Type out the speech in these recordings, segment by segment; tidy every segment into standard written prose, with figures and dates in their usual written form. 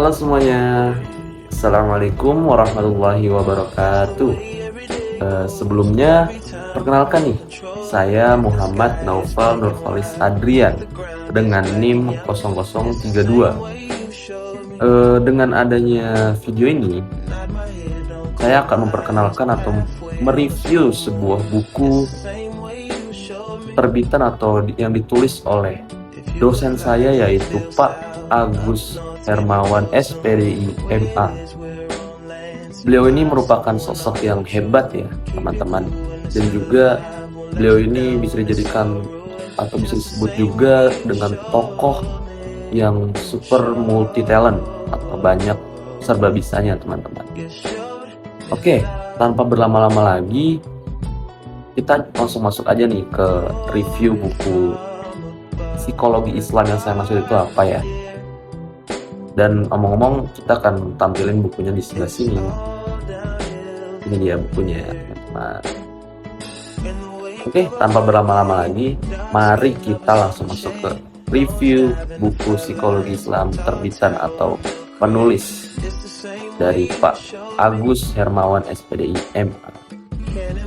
Halo semuanya, Assalamualaikum warahmatullahi wabarakatuh. Sebelumnya, perkenalkan nih, saya Muhammad Naufal Nurfalis Adrian dengan NIM 0032. Dengan adanya video ini, saya akan memperkenalkan atau mereview sebuah buku terbitan atau yang ditulis oleh dosen saya, yaitu Pak Agus Hermawan SPDI MA. Beliau ini merupakan sosok yang hebat ya teman-teman, dan juga beliau ini bisa dijadikan atau bisa disebut juga dengan tokoh yang super multi talent atau banyak serba bisanya teman-teman. Oke, tanpa berlama-lama lagi, kita langsung masuk aja nih ke review buku Psikologi Islam yang saya maksud itu apa ya. Dan omong-omong, kita akan tampilin bukunya di sebelah sini. Ini dia bukunya ya teman-teman. Oke, tanpa berlama-lama lagi, mari kita langsung masuk ke review buku Psikologi Islam terbitan atau penulis dari Pak Agus Hermawan SPDI MA.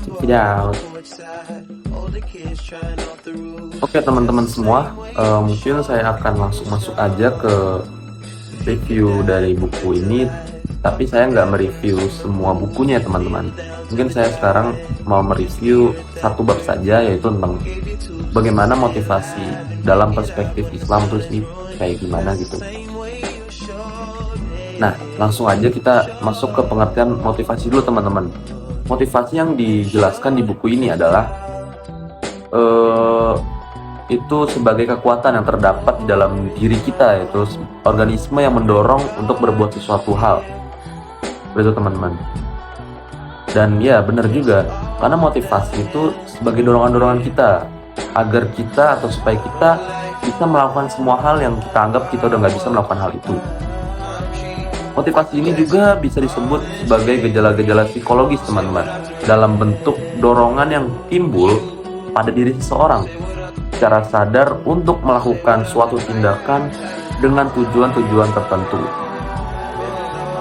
Check it out. Oke teman-teman semua, mungkin saya akan langsung masuk aja ke review dari buku ini, tapi saya nggak mereview semua bukunya teman-teman. Mungkin saya sekarang mau mereview satu bab saja, yaitu tentang bagaimana motivasi dalam perspektif Islam terus nih kayak gimana gitu. Nah, langsung aja kita masuk ke pengertian motivasi dulu teman-teman. Motivasi yang dijelaskan di buku ini adalah itu sebagai kekuatan yang terdapat di dalam diri kita, yaitu organisme yang mendorong untuk berbuat sesuatu hal. Betul teman-teman. Dan ya benar juga, karena motivasi itu sebagai dorongan-dorongan kita agar kita atau supaya kita bisa melakukan semua hal yang kita anggap kita udah nggak bisa melakukan hal itu. Motivasi ini juga bisa disebut sebagai gejala-gejala psikologis teman-teman, dalam bentuk dorongan yang timbul pada diri seseorang secara sadar untuk melakukan suatu tindakan dengan tujuan-tujuan tertentu.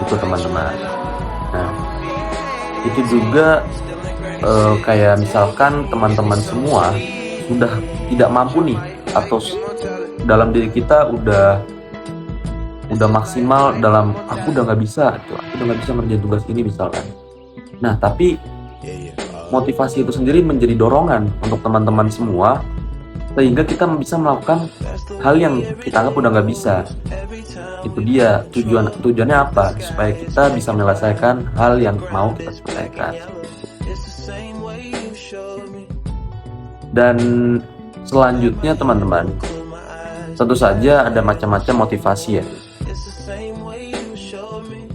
Itu teman-teman. Nah, itu juga kayak misalkan teman-teman semua sudah tidak mampu nih, atau dalam diri kita udah maksimal dalam aku udah nggak bisa, aku udah nggak bisa ngerjain tugas ini misalkan. Nah, tapi motivasi itu sendiri menjadi dorongan untuk teman-teman semua, sehingga kita bisa melakukan hal yang kita anggap udah nggak bisa. Itu dia tujuannya apa? Supaya kita bisa menyelesaikan hal yang mau kita selesaikan. Dan selanjutnya teman-teman, tentu saja ada macam-macam motivasi ya.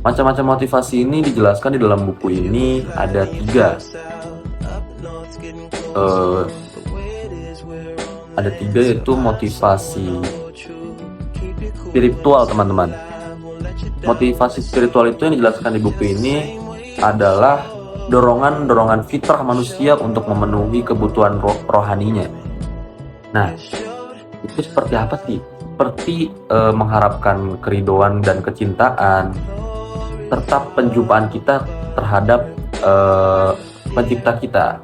Macam-macam motivasi ini dijelaskan di dalam buku ini ada 3. Ada 3, yaitu motivasi spiritual teman-teman. Motivasi spiritual itu yang dijelaskan di buku ini adalah dorongan-dorongan fitrah manusia untuk memenuhi kebutuhan rohaninya. Nah, itu seperti apa sih? Seperti mengharapkan keridhaan dan kecintaan, serta penjumpaan kita terhadap pencipta kita.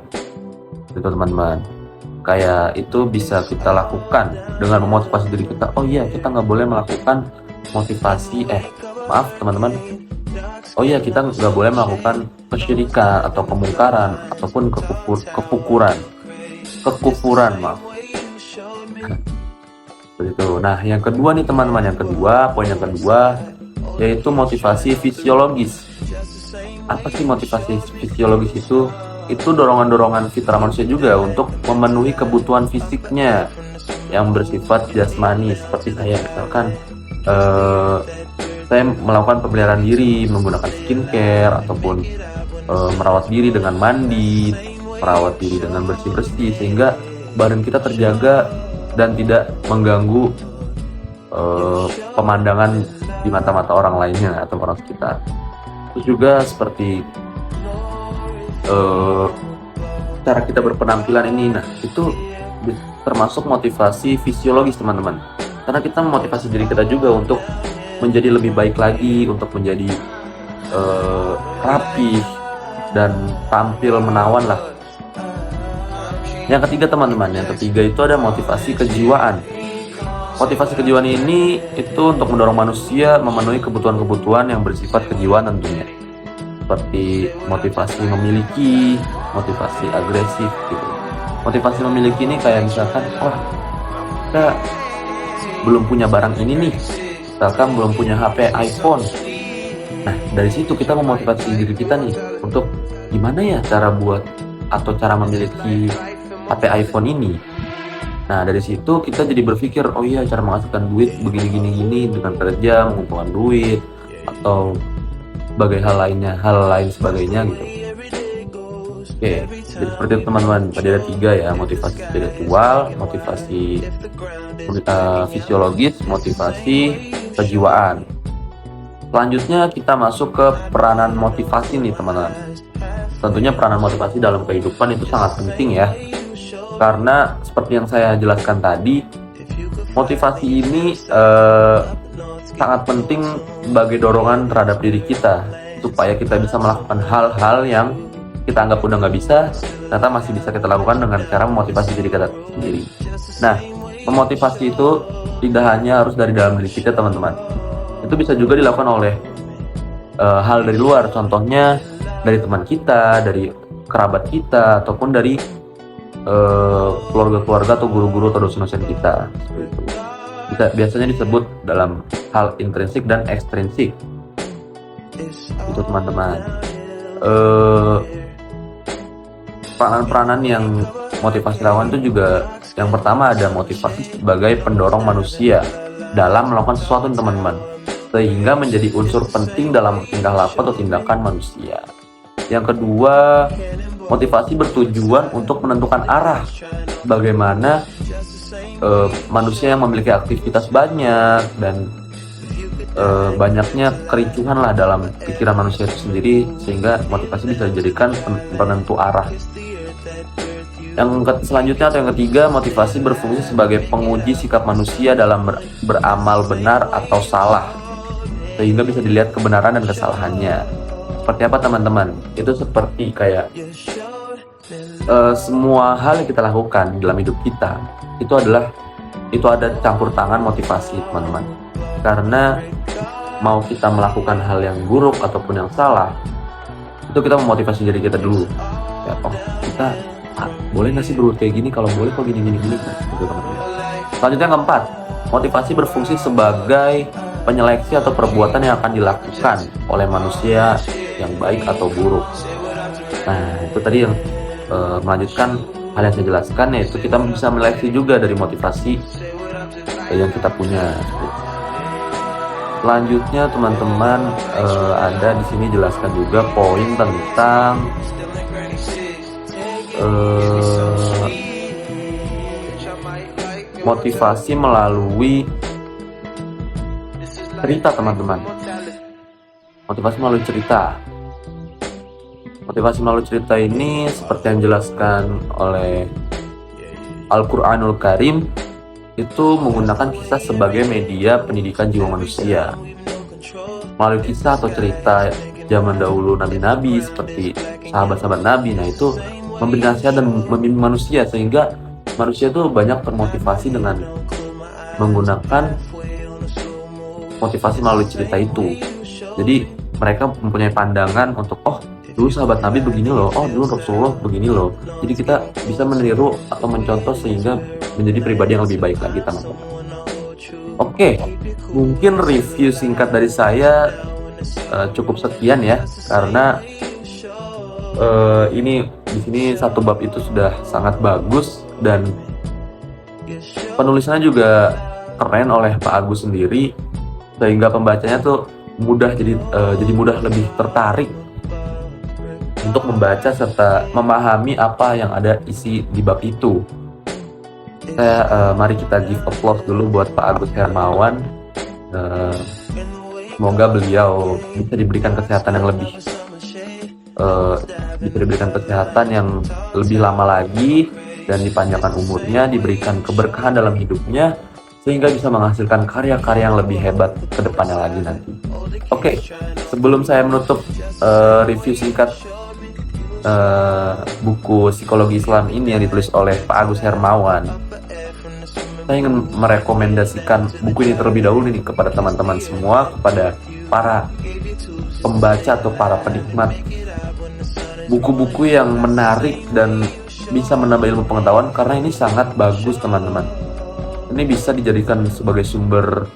Itu teman-teman. Kayak itu bisa kita lakukan dengan memotivasi diri kita. Oh iya, kita nggak boleh melakukan teman-teman. Oh iya, kita nggak boleh melakukan kesyirikan atau kemungkaran ataupun kekufuran, maaf. Begitu. Nah, yang kedua nih teman-teman, poin yang kedua yaitu motivasi fisiologis. Apa sih motivasi fisiologis itu? Itu dorongan-dorongan fitrah manusia juga untuk memenuhi kebutuhan fisiknya yang bersifat jasmani. Seperti saya misalkan, saya melakukan pemeliharaan diri menggunakan skincare, ataupun merawat diri dengan mandi, merawat diri dengan bersih-bersih, sehingga badan kita terjaga dan tidak mengganggu pemandangan di mata-mata orang lainnya atau orang sekitar. Terus juga seperti cara kita berpenampilan ini, nah itu termasuk motivasi fisiologis teman-teman, karena kita memotivasi diri kita juga untuk menjadi lebih baik lagi, untuk menjadi rapih dan tampil menawan lah. Yang ketiga teman-teman, yang ketiga itu ada motivasi kejiwaan. Motivasi kejiwaan ini itu untuk mendorong manusia memenuhi kebutuhan-kebutuhan yang bersifat kejiwaan tentunya, seperti motivasi memiliki, motivasi agresif gitu. Motivasi memiliki ini kayak misalkan, wah kita belum punya barang ini nih, misalkan belum punya HP iPhone. Nah dari situ kita memotivasi diri kita nih untuk gimana ya cara buat atau cara memiliki HP iPhone ini. Nah dari situ kita jadi berpikir, oh iya cara menghasilkan duit begini dengan kerja, mengumpulkan duit atau sebagai hal lain sebagainya gitu. Oke, jadi seperti itu teman-teman. Tadi ada 3 ya, motivasi spiritual, motivasi fisiologis, motivasi kejiwaan. Selanjutnya kita masuk ke peranan motivasi nih teman-teman. Tentunya peranan motivasi dalam kehidupan itu sangat penting ya, karena seperti yang saya jelaskan tadi, motivasi ini sangat penting sebagai dorongan terhadap diri kita supaya kita bisa melakukan hal-hal yang kita anggap udah nggak bisa, ternyata masih bisa kita lakukan dengan cara memotivasi diri kita sendiri. Nah, memotivasi itu tidak hanya harus dari dalam diri kita teman-teman, itu bisa juga dilakukan oleh hal dari luar, contohnya dari teman kita, dari kerabat kita, ataupun dari keluarga-keluarga atau guru-guru atau dosen-dosen kita. Biasanya disebut dalam hal intrinsik dan ekstrinsik. Itu teman-teman. Peranan-peranan yang motivasi lawan itu juga, yang pertama ada motivasi sebagai pendorong manusia dalam melakukan sesuatu teman-teman, sehingga menjadi unsur penting dalam tingkah laku atau tindakan manusia. Yang kedua, motivasi bertujuan untuk menentukan arah, bagaimana manusia yang memiliki aktivitas banyak dan banyaknya kericuhan lah dalam pikiran manusia itu sendiri, sehingga motivasi bisa dijadikan penentu arah. Yang selanjutnya atau yang ketiga, motivasi berfungsi sebagai penguji sikap manusia dalam beramal benar atau salah, sehingga bisa dilihat kebenaran dan kesalahannya. Seperti apa teman-teman? Itu seperti kayak semua hal yang kita lakukan dalam hidup kita itu ada campur tangan motivasi teman-teman. Karena mau kita melakukan hal yang buruk ataupun yang salah, itu kita memotivasi diri kita dulu. Ya, oh kita boleh nggak sih berbuat kayak gini? Kalau boleh kok gini gitu, teman-teman. Selanjutnya yang keempat, motivasi berfungsi sebagai penyeleksi atau perbuatan yang akan dilakukan oleh manusia yang baik atau buruk. Nah itu tadi yang melanjutkan hal yang saya jelaskan, yaitu kita bisa menyeleksi juga dari motivasi yang kita punya. Selanjutnya teman-teman, ada di sini jelaskan juga poin tentang motivasi melalui cerita teman-teman. Motivasi melalui cerita. Motivasi melalui cerita ini seperti yang dijelaskan oleh Al-Quranul Karim, itu menggunakan kisah sebagai media pendidikan jiwa manusia. Melalui kisah atau cerita zaman dahulu nabi-nabi seperti sahabat-sahabat nabi, nah itu memberi nasihat dan membimbing manusia, sehingga manusia itu banyak termotivasi dengan menggunakan motivasi melalui cerita itu. Jadi mereka mempunyai pandangan untuk, oh dulu sahabat nabi begini loh, oh dulu Rasulullah begini loh. Jadi kita bisa meniru atau mencontoh sehingga menjadi pribadi yang lebih baik lagi teman-teman. Oke, mungkin review singkat dari saya cukup sekian ya, karena ini di sini satu bab itu sudah sangat bagus dan penulisannya juga keren oleh Pak Agus sendiri, sehingga pembacanya tuh mudah, jadi mudah lebih tertarik untuk membaca serta memahami apa yang ada isi di bab itu. Mari kita give applause dulu buat Pak Agus Hermawan. Semoga beliau bisa diberikan kesehatan yang lebih lama lagi, dan dipanjangkan umurnya, diberikan keberkahan dalam hidupnya, sehingga bisa menghasilkan karya-karya yang lebih hebat ke depannya lagi nanti. Oke, sebelum saya menutup review singkat buku Psikologi Islam ini yang ditulis oleh Pak Agus Hermawan, saya ingin merekomendasikan buku ini terlebih dahulu nih kepada teman-teman semua, kepada para pembaca atau para penikmat buku-buku yang menarik dan bisa menambah ilmu pengetahuan, karena ini sangat bagus teman-teman. Ini bisa dijadikan sebagai sumber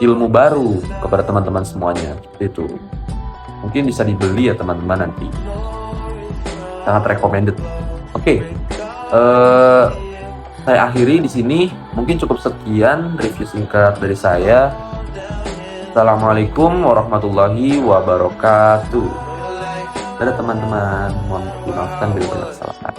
ilmu baru kepada teman-teman semuanya. Itu mungkin bisa dibeli ya teman-teman nanti. Sangat recommended. Oke, saya akhiri di sini. Mungkin cukup sekian review singkat dari saya. Assalamualaikum warahmatullahi wabarakatuh. Dadah teman-teman, mohon dimaafkan bila ada kesalahan.